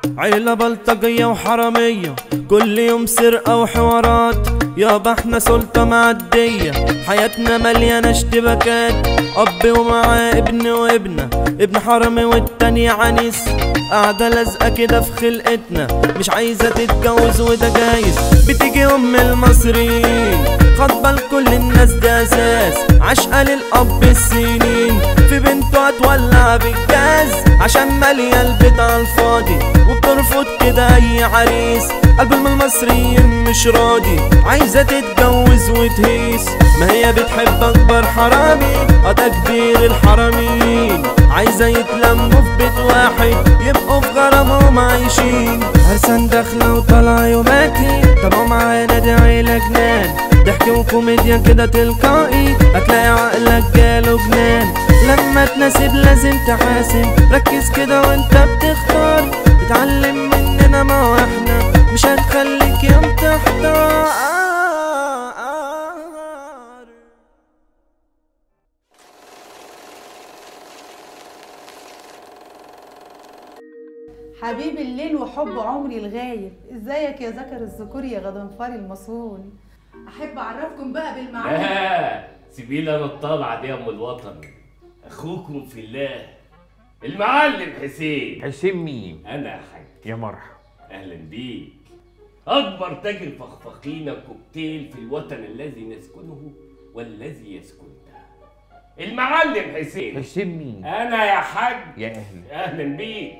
عيلة بلطجية وحرامية، كل يوم سرقة وحوارات، يابا احنا سلطة معدية، حياتنا مليانة اشتباكات. أب ومعاه ابن وابنة، ابن حرامي والتاني عنيس، قاعدة لازقة كده في خلقتنا، مش عايزة تتجوز وده جايز. بتيجي أم المصريين خاطبة لكل الناس، ده أساس عشقة للأب السنين، في بنته هتولع بالجاز عشان مالية البيت عالفاضي، وبترفض كده أي عريس. قلب المصريين مش راضي، عايزة تتجوز وتهيس، ما هي بتحب أكبر حرامي، ده كبير الحراميين، عايزة يتلموا في بيت واحد يبقوا في غرامهم عايشين. عرسان داخلة وطالعة يوماتي، طبعا معانا دي عيلة جنان، ضحك وكوميديا كده تلقائي، هتلاقي عقلك جاله جنان. لما تناسب لازم تحاسب، ركز كده وانت بتختار، اتعلم مننا ما هو احنا مش هنخليك يوم تحتار. حبيب الليل وحب عمري الغايب، ازيك يا ذكر الذكور يا غضنفري المصون. احب اعرفكم بقى بالمعلم. سيبي لي انا الطالعه دي يا ام الوطن، اخوكم في الله المعلم حسين. حسين مين؟ انا يا حاج. يا مرحبا. اهلا بيك. اكبر تاجر فخفخين كوكتيل في الوطن الذي نسكنه والذي يسكنه، المعلم حسين. حسين مين؟ انا يا حاج. يا اهلا. اهلا بيك.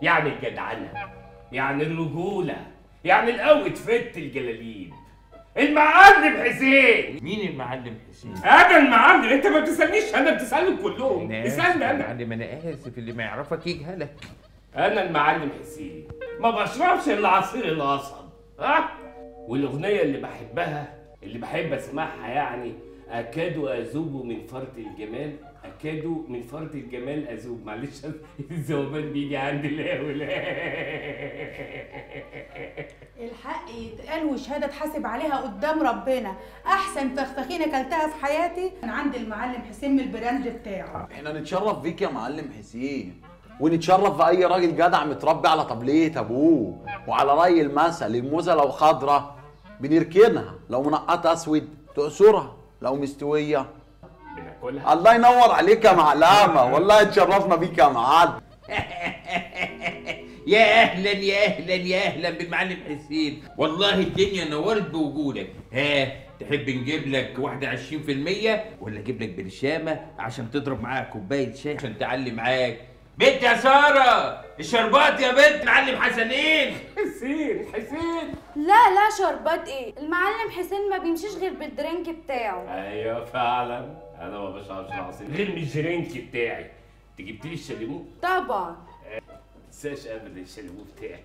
يعني الجدعنه، يعني الرجوله، يعني القوة فت الجلاليب، المعلم حسين. مين المعلم حسين؟ انا المعلم. انت ما بتسالنيش انا، بتسالهم كلهم. اسالني انا. معلم انا اسف، اللي ما يعرفك يجهلك. انا المعلم حسين، ما بشربش الا عصير القصب. ها؟ والاغنيه اللي بحبها، اللي بحب اسمعها يعني، اكاد اذوب من فرط الجمال، اكاد من فرط الجمال اذوب. معلش الذوبان بيجي عند الاول. الحق يتقال وشهاده تحاسب عليها قدام ربنا، احسن فخفخينه اكلتها في حياتي من عند المعلم حسين من البراند بتاعه. احنا نتشرف بيك يا معلم حسين، ونتشرف باي راجل جدع متربي على طبليه ابوه، وعلى راي المثل الموزه لو خضره بنركنها، لو منقطه اسود تقصرها، لو مستويه بناكلها. الله ينور عليك يا معلمه، والله اتشرفنا بيك يا معلم. يا اهلا يا اهلا يا اهلا بالمعلم حسين، والله الدنيا نورت بوجودك. تحب نجيب لك واحده 20% ولا اجيب لك برشامه عشان تضرب معاها كوبايه شاي عشان تعلي معاك؟ بنت يا ساره، الشربات يا بنت معلم حسنين. حسين. لا شربات ايه؟ المعلم حسين ما بيمشيش غير بالدرينك بتاعه. ايوه فعلا، انا ما بشربش عصير غير من الجرينك بتاعي. انت جبت لي الشاليمو؟ طبعا. تنساش ابدا الشاليمو بتاعي.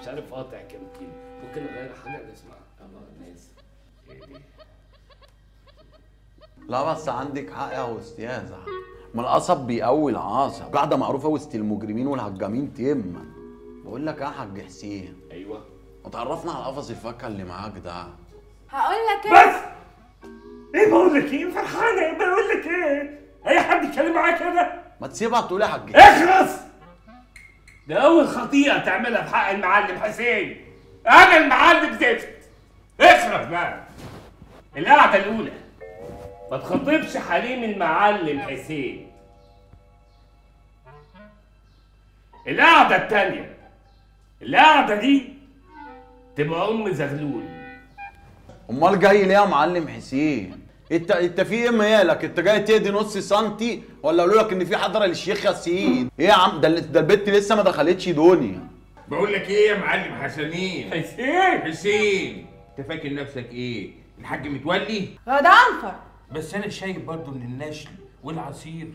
مش عارف قاطع كام كيلو، ممكن اغير حاجه نسمع. الناس لا بس عندك حق يا استاذه، ما القصب بيقوي العصب، قاعده معروفه وسط المجرمين والهجامين تما. بقول لك يا حاج حسين. ايوه. وتعرفنا على قفص الفكه اللي معاك ده. هقول لك ايه بس. ايه بقول لك ايه فرحانه؟ بقول لك ايه؟ اي حد يتكلم معاك كده؟ ما تسيبها تقول يا حاج. اخلص. ده اول خطيئه تعملها في حق المعلم حسين. انا المعلم زفت. اخرب بقى. القعده الاولى ما تخاطبش حليم المعلم حسين. القعده الثانيه، القعده دي تبقى ام زغلول. امال جاي ليه يا معلم حسين؟ انت في ايه مالك؟ انت جاي تهدي نص سنتي ولا اقول لك ان في حضره للشيخ ياسين؟ ايه يا عم ده البت لسه ما دخلتش دنيا. بقول لك ايه يا معلم حسنين؟ حسين انت فاكر نفسك ايه؟ الحاج متولي؟ غضنفر. بس انا شايف برضو ان النشل والعصير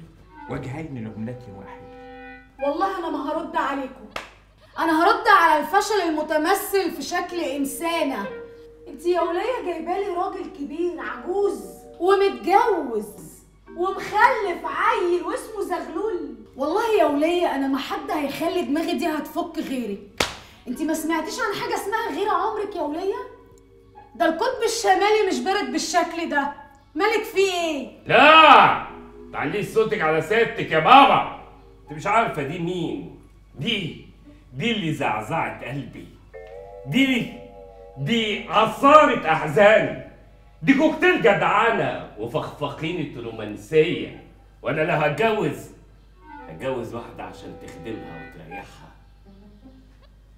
وجهين لعملة واحد. والله انا ما هرد عليكم، انا هرد على الفشل المتمثل في شكل انسانه. انت يا وليه جايبالي راجل كبير عجوز ومتجوز ومخلف عيل واسمه زغلول. والله يا وليه انا ما حد هيخلي دماغي دي هتفك غيرك. انت ما سمعتيش عن حاجه اسمها غير عمرك يا وليه؟ ده القطب الشمالي مش بارد بالشكل ده، مالك فيه ايه؟ لا تعليش صوتك على سيادتك يا بابا. انت مش عارفه دي مين؟ دي دي اللي زعزعت قلبي، دي عصارة أحزاني، دي كوكتيل جدعانة وفخفخينة رومانسية. وأنا لو هتجوز واحدة عشان تخدمها وتريحها.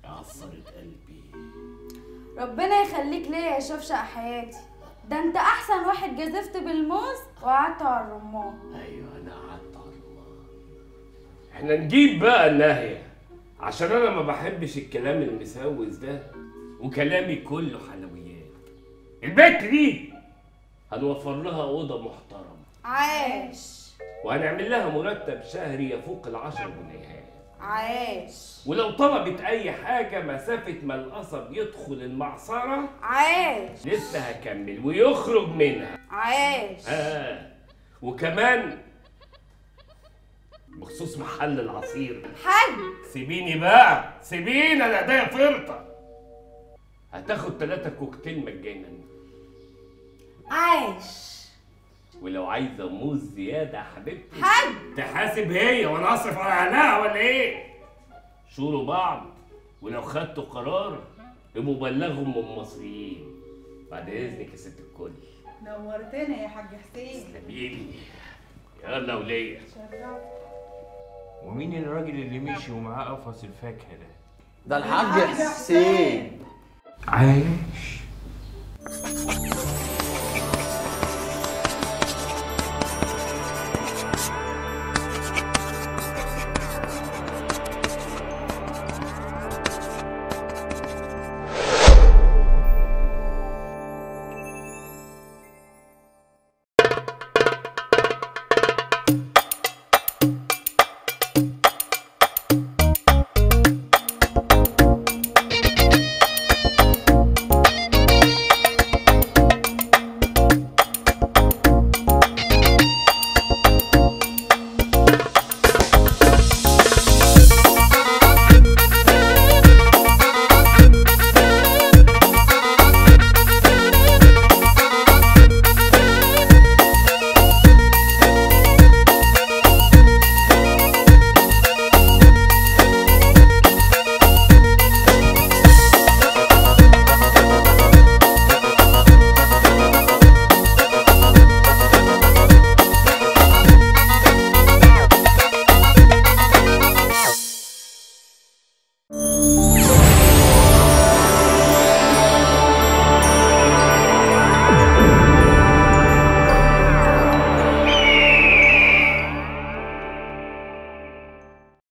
يا عصارة قلبي. ربنا يخليك ليا يا شفشق حياتي، ده انت احسن واحد جازفت بالموز وقعدت على الرمان. ايوه انا قعدت على الرمان. احنا نجيب بقى الناهية، عشان انا ما بحبش الكلام المسوس ده، وكلامي كله حلويات. البنت دي هنوفر لها اوضه محترمه، عاش، وهنعمل لها مرتب شهري يفوق ال10 جنيهات. عاش، ولو طلبت اي حاجه مسافه ما القصب يدخل المعصره عاش، لسه هكمل ويخرج منها. عاش. وكمان بخصوص محل العصير، حاج سيبيني بقى، سيبيني، انا ايديا فرطه. هتاخد 3 كوكتيل مجانا. عاش. ولو عايزه موز زياده يا حبيبتي حاج تحاسب هي وانا اصرف على اهلها ولا ايه؟ شوروا بعض، ولو خدتوا قرار ابقوا بلغهم من المصريين. بعد اذنك يا ست الكل. نورتنا يا حاج حسين. تسلميلي. يلا وليا. ومين الراجل اللي مشي ومعاه قفص الفاكهه ده؟ ده الحاج حسين. عاش.